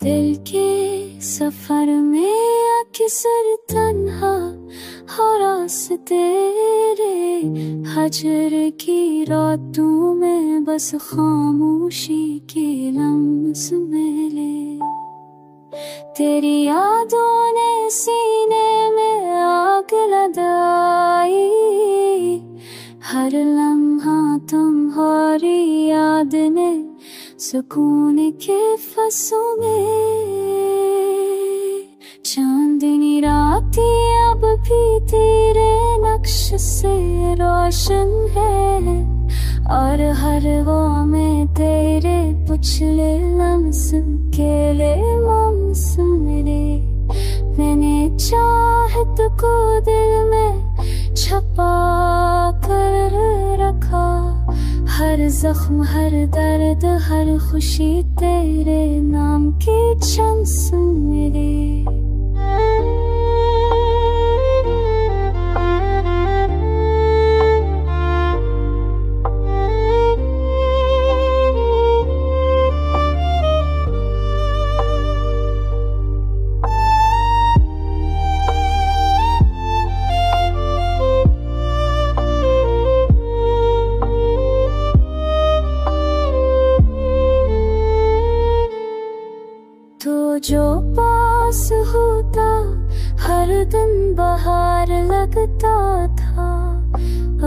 दिल के सफर में अक्सर तन्हा हो रास्ते रे, हजर की रातों में बस खामोशी के लम्स मिले। तेरी यादों ने सीने में आग लगाई, हर लम्हा तुम्हारी याद ने सुकून के फंसों में। चांदनी रातें अब भी तेरे नक्श से रोशन है, और हर वो में तेरे पिछले लम्स अकेले मम्स मेरे। मैंने चाहत को दिल में छपा कर रखा, हर जख्म हर दर्द हर खुशी तेरे नाम की चंस मेरे। जो पास होता हर दिन बाहर लगता था,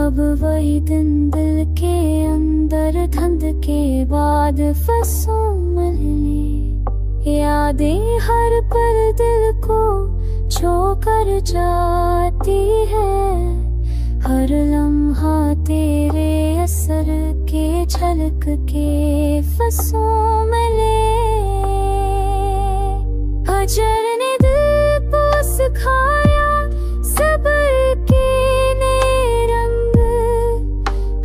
अब वही दिन दिल के अंदर धंध के बाद फंसों मिलने। यादें हर पल दिल को छू कर जाती है, हर लम्हा तेरे असर के झलक के फंसों मिले। हजर ने दिल को सिखाया सब्र के नए रंग,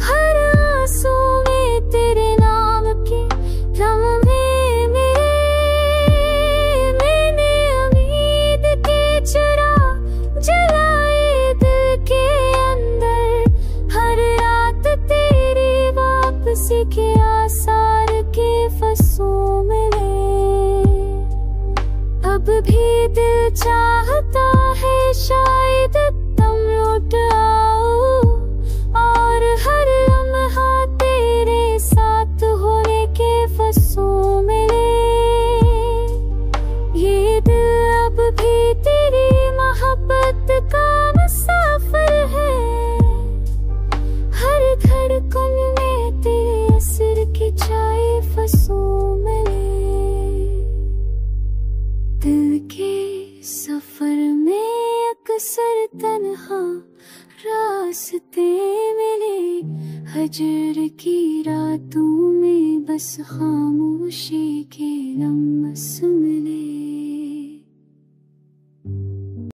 हर आंसू में तेरे नाम के लम्हे मेरे। मैंने उम्मीद के चिराग जलाए दिल के अंदर, हर रात तेरी वापसी के आसार के फंसों मिले। अब भी दिल चाहता है शायद तुम लौट आओ, और हर लम्हा तेरे साथ होने के फंसों मिले। ये दिल अब भी तेरी मोहब्बत का मुसाफिर है, हर धड़कन में तेरे असर की छाए फंसों मिले। दिल के सफर में अक्सर तन्हा रास्ते मिले, हजर की रातों में बस खामोशी के लम्स मिले।